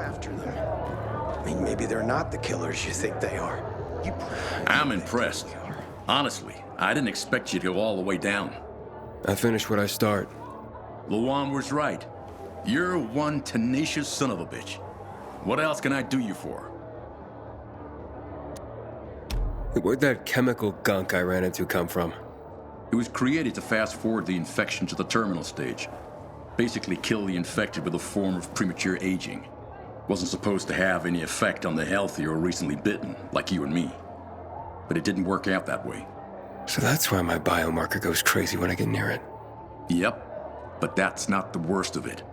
after them. I mean, maybe they're not the killers you think they are. I'm impressed. Honestly, I didn't expect you to go all the way down. I finish what I start. Luan was right. You're one tenacious son of a bitch. What else can I do you for? Where'd that chemical gunk I ran into come from? It was created to fast forward the infection to the terminal stage. Basically kill the infected with a form of premature aging. Wasn't supposed to have any effect on the healthy or recently bitten, like you and me. But it didn't work out that way. So that's why my biomarker goes crazy when I get near it. Yep, but that's not the worst of it.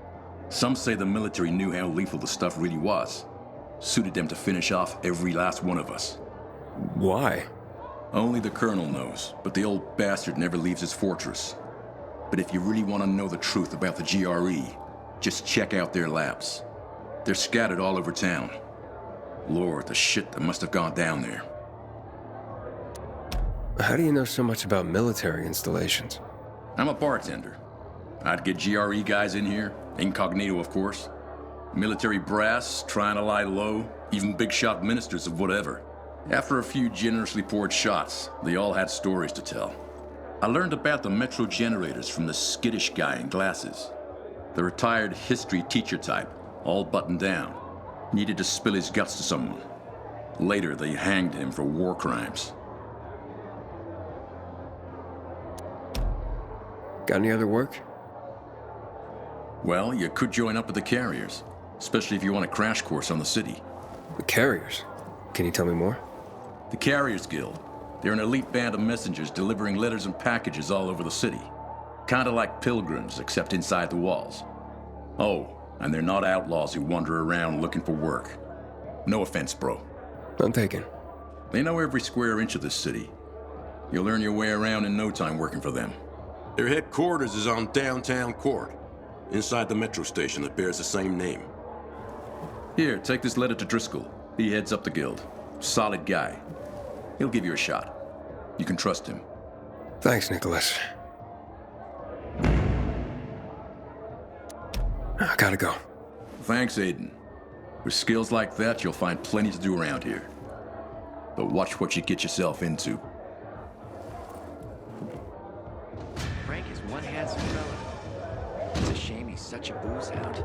Some say the military knew how lethal the stuff really was. Suited them to finish off every last one of us. Why? Only the colonel knows, but the old bastard never leaves his fortress. But if you really want to know the truth about the GRE, just check out their labs. They're scattered all over town. Lord, the shit that must have gone down there. How do you know so much about military installations? I'm a bartender. I'd get GRE guys in here, incognito of course. Military brass, trying to lie low, even big shot ministers of whatever. After a few generously poured shots, they all had stories to tell. I learned about the Metro generators from the skittish guy in glasses. The retired history teacher type, all buttoned down, needed to spill his guts to someone. Later, they hanged him for war crimes. Got any other work? Well, you could join up with the carriers, especially if you want a crash course on the city. The carriers? Can you tell me more? The Carriers Guild. They're an elite band of messengers delivering letters and packages all over the city. Kinda like pilgrims, except inside the walls. Oh, and they're not outlaws who wander around looking for work. No offense, bro. I'm taken. They know every square inch of this city. You'll learn your way around in no time working for them. Their headquarters is on Downtown Court, inside the metro station that bears the same name. Here, take this letter to Driscoll. He heads up the guild. Solid guy. He'll give you a shot. You can trust him. Thanks, Nicholas. I gotta go. Thanks, Aiden. With skills like that, you'll find plenty to do around here. But watch what you get yourself into. Frank is one handsome fella. It's a shame he's such a booze hound.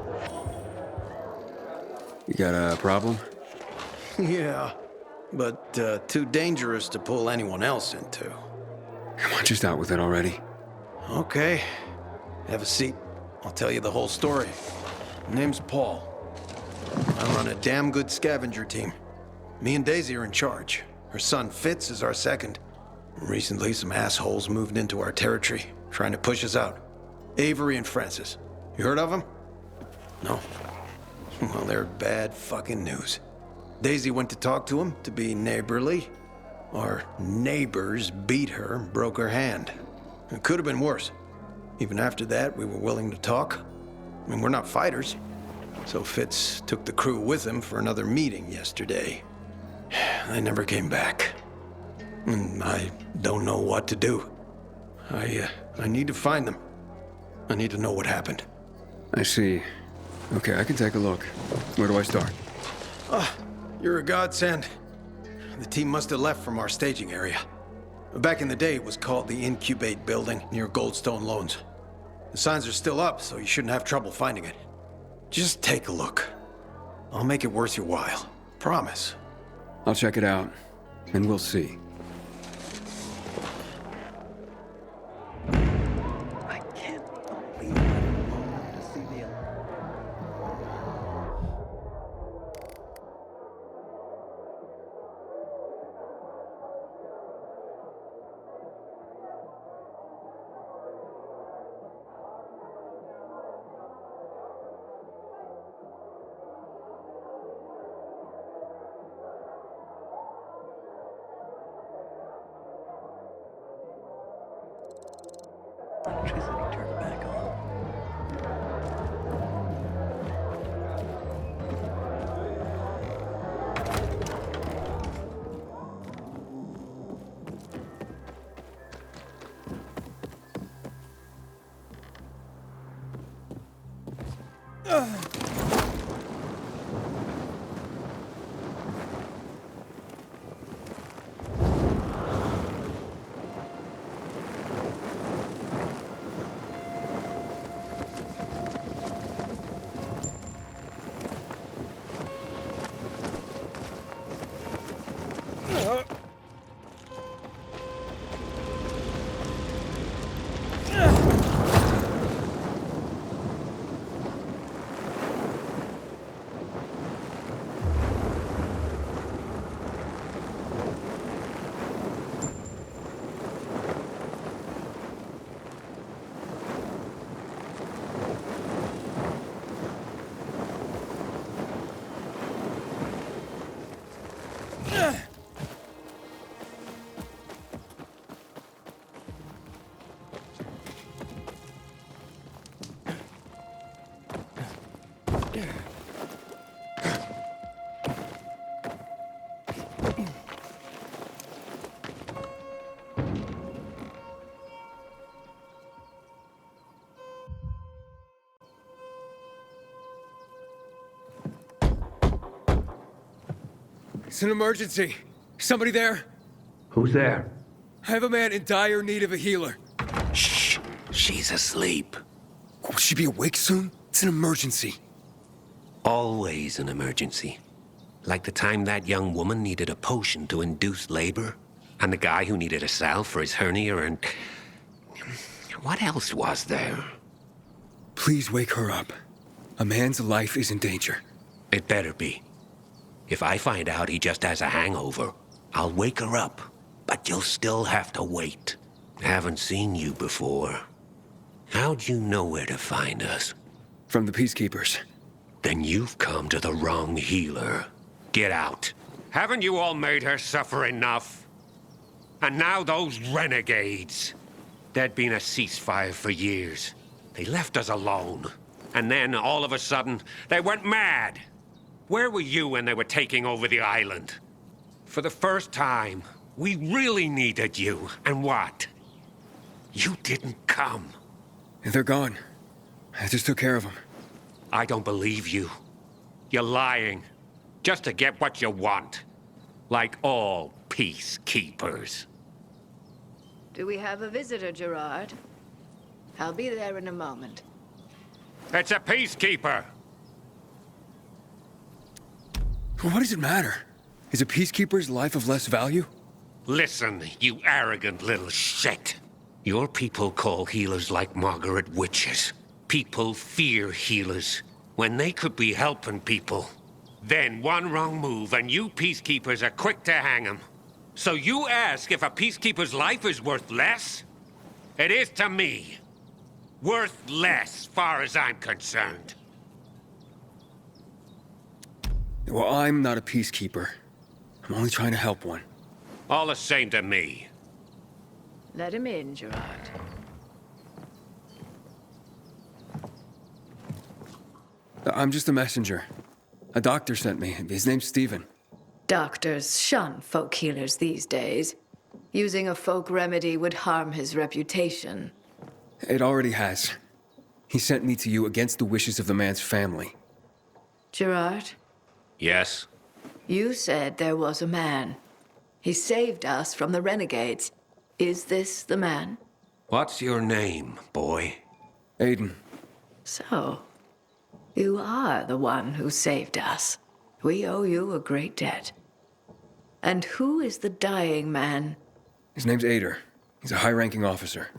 You got a problem? Yeah, but too dangerous to pull anyone else into. Come on, just out with it already. Okay, have a seat. I'll tell you the whole story. Name's Paul. I run a damn good scavenger team. Me and Daisy are in charge. Her son Fitz is our second. Recently, some assholes moved into our territory, trying to push us out. Avery and Francis. You heard of them? No? Well, they're bad fucking news. Daisy went to talk to him to be neighborly. Our neighbors beat her and broke her hand. It could have been worse. Even after that, we were willing to talk. I mean, we're not fighters. So Fitz took the crew with him for another meeting yesterday. They never came back. And I don't know what to do. I need to find them. I need to know what happened. I see. Okay, I can take a look. Where do I start? You're a godsend. The team must have left from our staging area. Back in the day, it was called the Incubate Building near Goldstone Loans. The signs are still up, so you shouldn't have trouble finding it. Just take a look. I'll make it worth your while. Promise. I'll check it out, and we'll see. I can't believe it. To see the electricity turned back on. It's an emergency. Somebody there? Who's there? I have a man in dire need of a healer. Shh. She's asleep. Will she be awake soon? It's an emergency. Always an emergency. Like the time that young woman needed a potion to induce labor, and the guy who needed a salve for his hernia, and... what else was there? Please wake her up. A man's life is in danger. It better be. If I find out he just has a hangover, I'll wake her up. But you'll still have to wait. Haven't seen you before. How'd you know where to find us? From the Peacekeepers. Then you've come to the wrong healer. Get out. Haven't you all made her suffer enough? And now those renegades. There'd been a ceasefire for years. They left us alone. And then, all of a sudden, they went mad. Where were you when they were taking over the island? For the first time, we really needed you. And what? You didn't come. They're gone. I just took care of them. I don't believe you. You're lying. Just to get what you want. Like all peacekeepers. Do we have a visitor, Gerard? I'll be there in a moment. It's a peacekeeper. What does it matter? Is a Peacekeeper's life of less value? Listen, you arrogant little shit. Your people call healers like Margaret witches. People fear healers when they could be helping people. Then one wrong move and you peacekeepers are quick to hang them. So you ask if a peacekeeper's life is worth less? It is to me. Worth less, far as I'm concerned. Well, I'm not a Peacekeeper. I'm only trying to help one. All the same to me. Let him in, Gerard. I'm just a messenger. A doctor sent me. His name's Stephen. Doctors shun folk healers these days. Using a folk remedy would harm his reputation. It already has. He sent me to you against the wishes of the man's family. Gerard, Yes? you said there was a man. He saved us from the renegades. Is this the man? What's your name, boy? Aiden. So, you are the one who saved us. We owe you a great debt. And who is the dying man? His name's Ader. He's a high-ranking officer.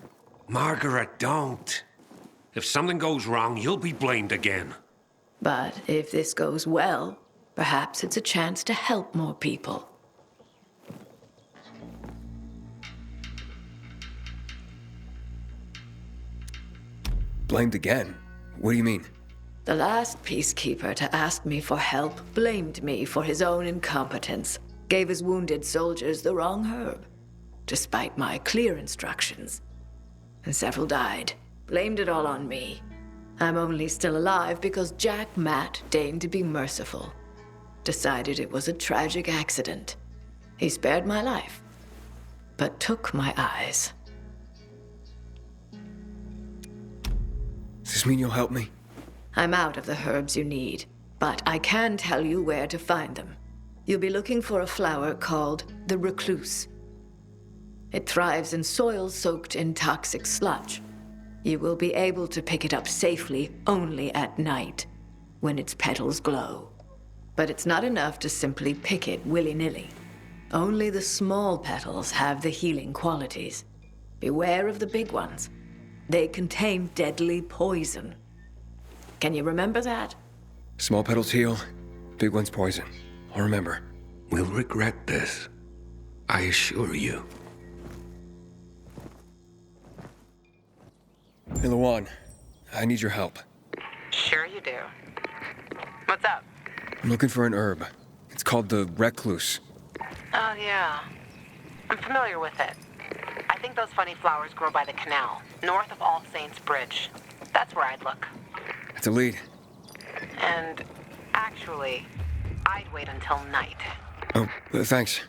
Margaret, don't. If something goes wrong, you'll be blamed again. But if this goes well, perhaps it's a chance to help more people. Blamed again? What do you mean? The last peacekeeper to ask me for help blamed me for his own incompetence, gave his wounded soldiers the wrong herb, despite my clear instructions. And several died, blamed it all on me. I'm only still alive because Jack Matt deigned to be merciful. Decided it was a tragic accident. He spared my life, but took my eyes. Does this mean you'll help me? I'm out of the herbs you need, but I can tell you where to find them. You'll be looking for a flower called the recluse. It thrives in soil soaked in toxic sludge. You will be able to pick it up safely only at night, when its petals glow. But it's not enough to simply pick it willy-nilly. Only the small petals have the healing qualities. Beware of the big ones. They contain deadly poison. Can you remember that? Small petals heal, big ones poison. I'll remember. We'll regret this. I assure you. Hey, Lawan, I need your help. Sure you do. What's up? I'm looking for an herb. It's called the recluse. Oh, yeah. I'm familiar with it. I think those funny flowers grow by the canal, north of All Saints Bridge. That's where I'd look. It's a lead. And actually, I'd wait until night. Oh, thanks.